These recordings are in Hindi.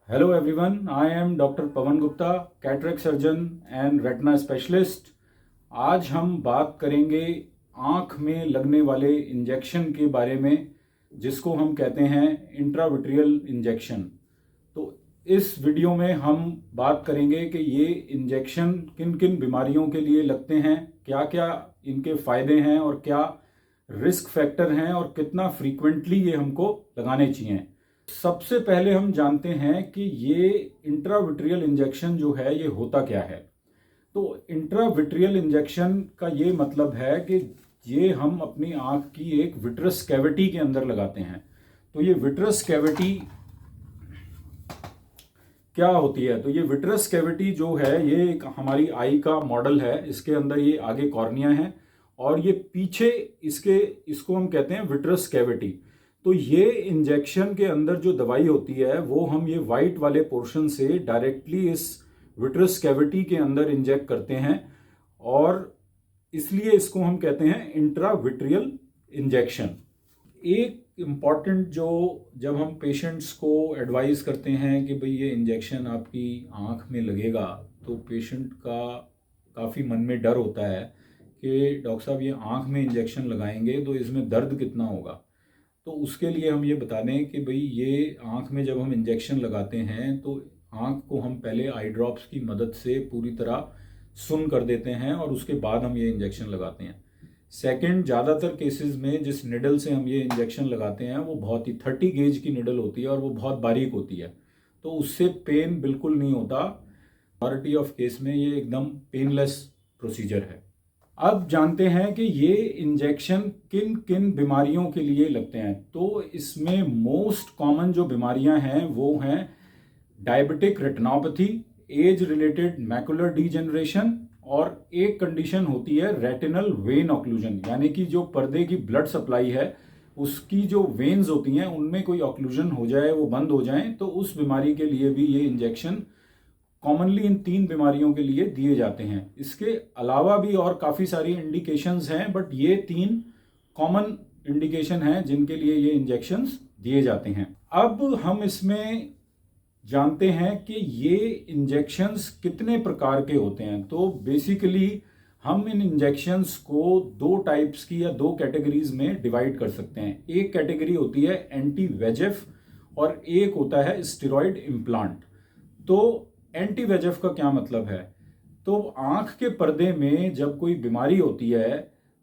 Hello everyone, I am Dr. Pawan Gupta, cataract surgeon and retina specialist. आज हम बात करेंगे आँख में लगने वाले इंजेक्शन के बारे में, जिसको हम कहते हैं इंट्राविट्रियल इंजेक्शन। तो इस वीडियो में हम बात करेंगे कि ये इंजेक्शन किन किन बीमारियों के लिए लगते हैं, क्या क्या इनके फ़ायदे हैं और क्या रिस्क फैक्टर हैं और कितना फ्रीक्वेंटली ये हमको लगाने चाहिए। सबसे पहले हम जानते हैं कि ये इंट्राविट्रियल इंजेक्शन जो है ये होता क्या है। तो इंट्राविट्रियल इंजेक्शन का ये मतलब है कि ये हम अपनी आंख की एक विट्रस कैविटी के अंदर लगाते हैं। तो ये विट्रस कैविटी क्या होती है? तो ये विट्रस कैविटी जो है ये एक हमारी आई का मॉडल है। इसके अंदर ये आगे कॉर्निया है और ये पीछे इसको हम कहते हैं विट्रस कैविटी। तो ये इंजेक्शन के अंदर जो दवाई होती है वो हम ये वाइट वाले पोर्शन से डायरेक्टली इस विट्रस कैविटी के अंदर इंजेक्ट करते हैं और इसलिए इसको हम कहते हैं इंट्राविट्रियल इंजेक्शन। एक इम्पॉर्टेंट जो जब हम पेशेंट्स को एडवाइस करते हैं कि भाई ये इंजेक्शन आपकी आँख में लगेगा, तो पेशेंट का काफ़ी मन में डर होता है कि डॉक्टर साहब ये आँख में इंजेक्शन लगाएंगे तो इसमें दर्द कितना होगा। तो उसके लिए हम ये बता दें कि भाई ये आँख में जब हम इंजेक्शन लगाते हैं तो आँख को हम पहले आई ड्रॉप्स की मदद से पूरी तरह सुन्न कर देते हैं और उसके बाद हम ये इंजेक्शन लगाते हैं। सेकंड, ज़्यादातर केसेस में जिस निडल से हम ये इंजेक्शन लगाते हैं वो बहुत ही 30 गेज की निडल होती है और वो बहुत बारीक होती है, तो उससे पेन बिल्कुल नहीं होता। majority ऑफ केस में ये एकदम पेनलेस प्रोसीजर है। अब जानते हैं कि ये इंजेक्शन किन किन बीमारियों के लिए लगते हैं। तो इसमें मोस्ट कॉमन जो बीमारियां हैं वो हैं diabetic retinopathy, age related macular degeneration और एक कंडीशन होती है रेटिनल वेन ऑक्लूजन, यानी कि जो पर्दे की ब्लड सप्लाई है उसकी जो वेन्स होती हैं उनमें कोई ऑक्लूजन हो जाए, वो बंद हो जाए, तो उस बीमारी के लिए भी ये इंजेक्शन कॉमनली इन 3 बीमारियों के लिए दिए जाते हैं। इसके अलावा भी और काफ़ी सारी इंडिकेशंस हैं, बट ये 3 कॉमन इंडिकेशन हैं जिनके लिए ये इंजेक्शंस दिए जाते हैं। अब हम इसमें जानते हैं कि ये इंजेक्शंस कितने प्रकार के होते हैं। तो बेसिकली हम इन इंजेक्शंस को 2 टाइप्स की या 2 कैटेगरीज में डिवाइड कर सकते हैं। एक कैटेगरी होती है एंटी वेजेफ और एक होता है स्टेरॉइड इम्प्लांट। तो एंटी वेजेफ का क्या मतलब है? तो आंख के पर्दे में जब कोई बीमारी होती है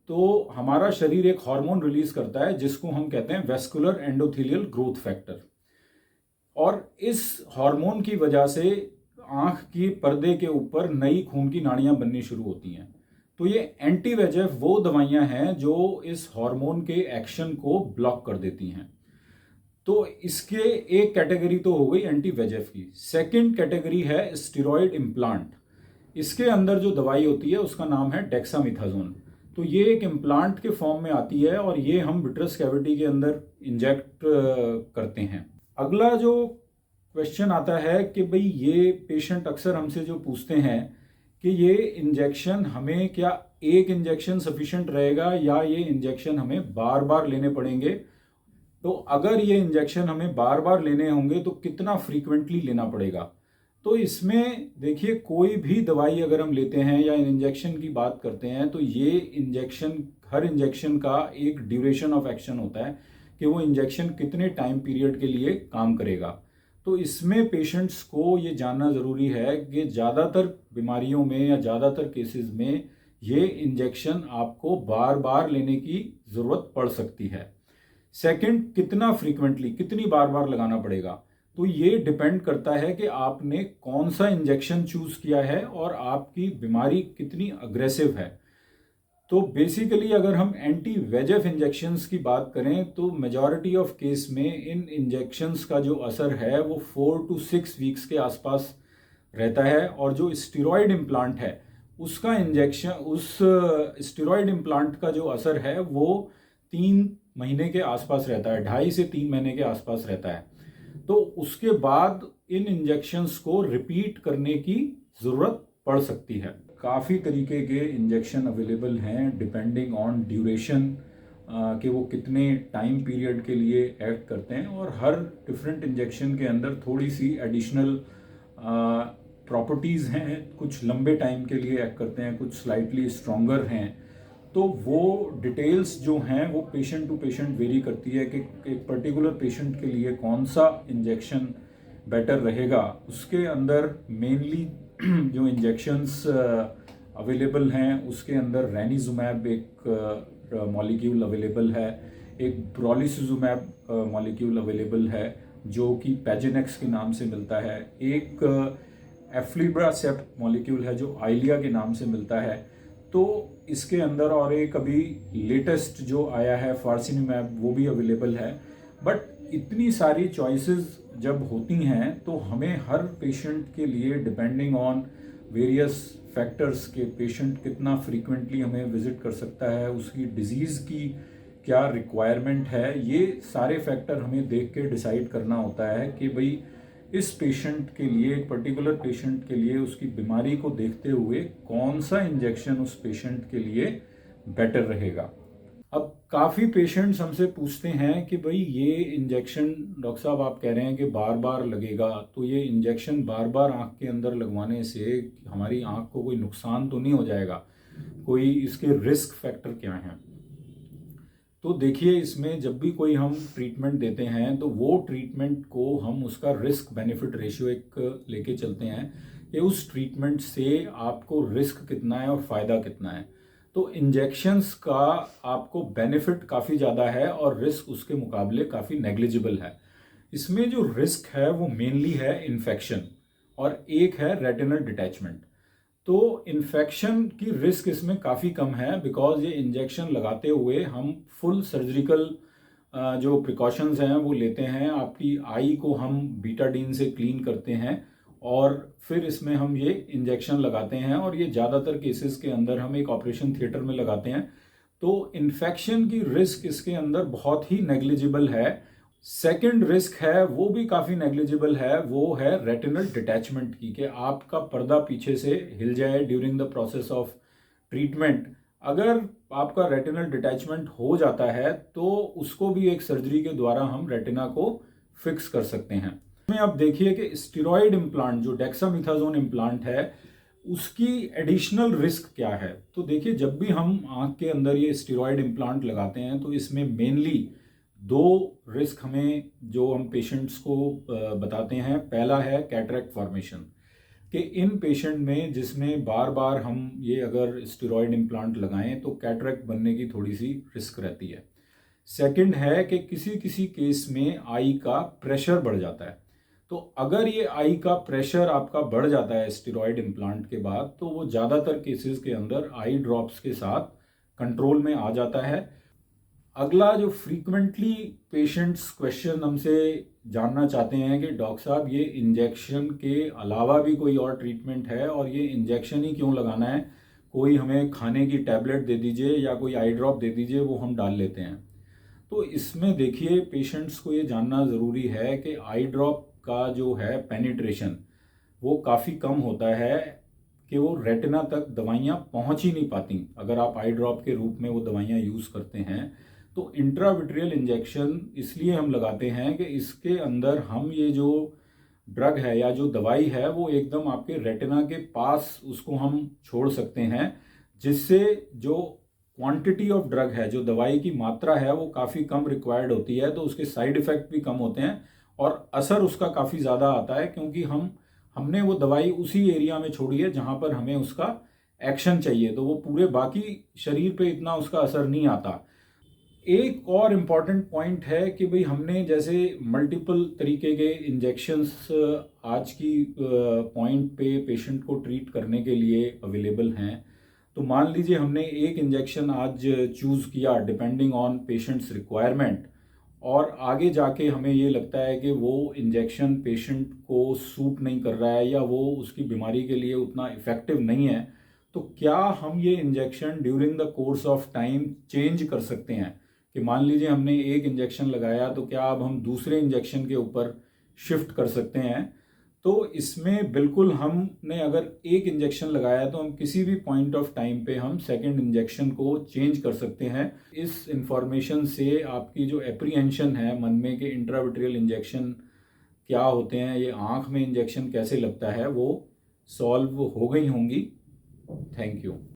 तो हमारा शरीर एक हार्मोन रिलीज करता है जिसको हम कहते हैं वेस्कुलर एंडोथेलियल ग्रोथ फैक्टर, और इस हार्मोन की वजह से आंख की पर्दे के ऊपर नई खून की नाड़ियां बननी शुरू होती हैं। तो ये एंटी वेजेफ वो दवाइयां हैं जो इस हार्मोन के एक्शन को ब्लॉक कर देती हैं। तो इसके एक कैटेगरी तो हो गई एंटी वेजेफ की। सेकंड कैटेगरी है स्टेरॉइड इम्प्लांट। इसके अंदर जो दवाई होती है उसका नाम है डेक्सामिथाजोन। तो ये एक इम्प्लांट के फॉर्म में आती है और ये हम विट्रस कैविटी के अंदर इंजेक्ट करते हैं। अगला जो क्वेश्चन आता है कि भाई ये पेशेंट अक्सर हमसे जो पूछते हैं कि ये इंजेक्शन हमें क्या एक इंजेक्शन सफिशिएंट रहेगा या ये इंजेक्शन हमें बार बार लेने पड़ेंगे। तो अगर ये इंजेक्शन हमें बार बार लेने होंगे तो कितना फ्रीक्वेंटली लेना पड़ेगा। तो इसमें देखिए, कोई भी दवाई अगर हम लेते हैं या इंजेक्शन की बात करते हैं तो ये इंजेक्शन, हर इंजेक्शन का एक ड्यूरेशन ऑफ एक्शन होता है कि वो इंजेक्शन कितने टाइम पीरियड के लिए काम करेगा। तो इसमें पेशेंट्स को ये जानना ज़रूरी है कि ज़्यादातर बीमारियों में या ज़्यादातर केसेस में ये इंजेक्शन आपको बार बार लेने की ज़रूरत पड़ सकती है। सेकंड, कितना फ्रीक्वेंटली, कितनी बार बार लगाना पड़ेगा। तो ये डिपेंड करता है कि आपने कौन सा इंजेक्शन चूज किया है और आपकी बीमारी कितनी अग्रेसिव है। तो बेसिकली अगर हम एंटी वेजेफ इंजेक्शंस की बात करें तो मेजॉरिटी ऑफ केस में इन इंजेक्शंस का जो असर है वो 4 to 6 वीक्स के आसपास रहता है, और जो स्टेरॉइड इम्प्लांट है उसका इंजेक्शन, उस स्टेरॉइड इम्प्लांट का जो असर है वो 3 महीने के आसपास रहता है, 2.5 से 3 महीने के आसपास रहता है। तो उसके बाद इन इंजेक्शंस को रिपीट करने की ज़रूरत पड़ सकती है। काफ़ी तरीके के इंजेक्शन अवेलेबल हैं डिपेंडिंग ऑन ड्यूरेशन कि वो कितने टाइम पीरियड के लिए एक्ट करते हैं, और हर डिफरेंट इंजेक्शन के अंदर थोड़ी सी एडिशनल प्रॉपर्टीज़ हैं। कुछ लंबे टाइम के लिए एक्ट करते हैं, कुछ स्लाइटली स्ट्रॉन्गर हैं। तो वो डिटेल्स जो हैं वो पेशेंट टू पेशेंट वेरी करती है कि एक पर्टिकुलर पेशेंट के लिए कौन सा इंजेक्शन बेटर रहेगा। उसके अंदर मेनली जो इंजेक्शंस अवेलेबल हैं उसके अंदर रैनिजुमैब एक मॉलिक्यूल अवेलेबल है, एक ब्रॉलिसिजुमैब मॉलिक्यूल अवेलेबल है जो कि पैजेनेक्स के नाम से मिलता है, एक एफ्लिब्रासेप्ट मॉलिक्यूल है जो आइलिया के नाम से मिलता है। तो इसके अंदर और एक अभी लेटेस्ट जो आया है फार्सिनिमैब वो भी अवेलेबल है। बट इतनी सारी चॉइसेस जब होती हैं तो हमें हर पेशेंट के लिए डिपेंडिंग ऑन वेरियस फैक्टर्स के पेशेंट कितना फ्रीक्वेंटली हमें विजिट कर सकता है, उसकी डिजीज़ की क्या रिक्वायरमेंट है, ये सारे फैक्टर हमें देख के डिसाइड करना होता है कि भाई इस पेशेंट के लिए, एक पर्टिकुलर पेशेंट के लिए उसकी बीमारी को देखते हुए कौन सा इंजेक्शन उस पेशेंट के लिए बेटर रहेगा। अब काफ़ी पेशेंट्स हमसे पूछते हैं कि भाई ये इंजेक्शन डॉक्टर साहब आप कह रहे हैं कि बार बार लगेगा, तो ये इंजेक्शन बार बार आँख के अंदर लगवाने से हमारी आँख को कोई नुकसान तो नहीं हो जाएगा, कोई इसके रिस्क फैक्टर क्या हैं? तो देखिए, इसमें जब भी कोई हम ट्रीटमेंट देते हैं तो वो ट्रीटमेंट को हम उसका रिस्क बेनिफिट रेशियो एक लेके चलते हैं कि उस ट्रीटमेंट से आपको रिस्क कितना है और फ़ायदा कितना है। तो इंजेक्शंस का आपको बेनिफिट काफ़ी ज़्यादा है और रिस्क उसके मुकाबले काफ़ी नेग्लिजिबल है। इसमें जो रिस्क है वो मेनली है इन्फेक्शन और एक है रेटिनल डिटैचमेंट। तो इन्फेक्शन की रिस्क इसमें काफ़ी कम है बिकॉज ये इंजेक्शन लगाते हुए हम फुल सर्जिकल जो प्रिकॉशंस हैं वो लेते हैं। आपकी आई को हम बीटाडीन से क्लीन करते हैं और फिर इसमें हम ये इंजेक्शन लगाते हैं, और ये ज़्यादातर केसेस के अंदर हम एक ऑपरेशन थिएटर में लगाते हैं। तो इन्फेक्शन की रिस्क इसके अंदर बहुत ही नेग्लिजिबल है। सेकंड रिस्क है वो भी काफ़ी नेग्लिजिबल है, वो है रेटिनल डिटैचमेंट की, कि आपका पर्दा पीछे से हिल जाए during the process of treatment. अगर आपका रेटिनल डिटैचमेंट हो जाता है तो उसको भी एक सर्जरी के द्वारा हम रेटिना को फिक्स कर सकते हैं। इसमें आप देखिए कि स्टेरॉयड इम्प्लांट जो डेक्सामेथासोन इम्प्लांट है उसकी एडिशनल रिस्क क्या है। तो देखिए, जब भी हम आंख के अंदर ये स्टेरॉयड इम्प्लांट लगाते हैं तो इसमें मेनली दो रिस्क हमें जो हम पेशेंट्स को बताते हैं। पहला है कैटरेक्ट फॉर्मेशन, कि इन पेशेंट में जिसमें बार बार हम ये अगर स्टेरॉयड इम्प्लांट लगाएं तो कैटरेक्ट बनने की थोड़ी सी रिस्क रहती है। सेकंड है कि किसी किसी केस में आई का प्रेशर बढ़ जाता है। तो अगर ये आई का प्रेशर आपका बढ़ जाता है स्टेरॉयड इम्प्लांट के बाद तो वो ज़्यादातर केसेस के अंदर आई ड्रॉप्स के साथ कंट्रोल में आ जाता है। अगला जो फ्रीक्वेंटली पेशेंट्स क्वेश्चन हमसे जानना चाहते हैं कि डॉक्टर साहब ये इंजेक्शन के अलावा भी कोई और ट्रीटमेंट है और ये इंजेक्शन ही क्यों लगाना है, कोई हमें खाने की टैबलेट दे दीजिए या कोई आई ड्रॉप दे दीजिए वो हम डाल लेते हैं। तो इसमें देखिए, पेशेंट्स को ये जानना ज़रूरी है कि आई ड्रॉप का जो है पेनिट्रेशन वो काफ़ी कम होता है, कि वो रेटिना तक दवाइयाँ पहुँच ही नहीं पाती अगर आप आई ड्रॉप के रूप में वो दवाइयाँ यूज़ करते हैं। तो इंट्राविट्रियल इंजेक्शन इसलिए हम लगाते हैं कि इसके अंदर हम ये जो ड्रग है या जो दवाई है वो एकदम आपके रेटिना के पास उसको हम छोड़ सकते हैं, जिससे जो क्वांटिटी ऑफ ड्रग है, जो दवाई की मात्रा है वो काफ़ी कम रिक्वायर्ड होती है। तो उसके साइड इफ़ेक्ट भी कम होते हैं और असर उसका काफ़ी ज़्यादा आता है, क्योंकि हमने वो दवाई उसी एरिया में छोड़ी है जहाँ पर हमें उसका एक्शन चाहिए, तो वो पूरे बाकी शरीर पे इतना उसका असर नहीं आता। एक और इम्पॉर्टेंट पॉइंट है कि भाई हमने जैसे मल्टीपल तरीके के इंजेक्शंस आज की पॉइंट पे पेशेंट को ट्रीट करने के लिए अवेलेबल हैं। तो मान लीजिए हमने एक इंजेक्शन आज चूज़ किया डिपेंडिंग ऑन पेशेंट्स रिक्वायरमेंट, और आगे जाके हमें ये लगता है कि वो इंजेक्शन पेशेंट को सूट नहीं कर रहा है या वो उसकी बीमारी के लिए उतना इफ़ेक्टिव नहीं है, तो क्या हम ये injection during the course of time change कर सकते हैं? कि मान लीजिए हमने एक इंजेक्शन लगाया तो क्या अब हम दूसरे इंजेक्शन के ऊपर शिफ्ट कर सकते हैं? तो इसमें बिल्कुल हमने अगर एक इंजेक्शन लगाया तो हम किसी भी पॉइंट ऑफ टाइम पे हम सेकंड इंजेक्शन को चेंज कर सकते हैं। इस इंफॉर्मेशन से आपकी जो एप्रीहेंशन है मन में कि इंट्राविट्रियल इंजेक्शन क्या होते हैं, ये आँख में इंजेक्शन कैसे लगता है, वो सॉल्व हो गई होंगी। Thank you.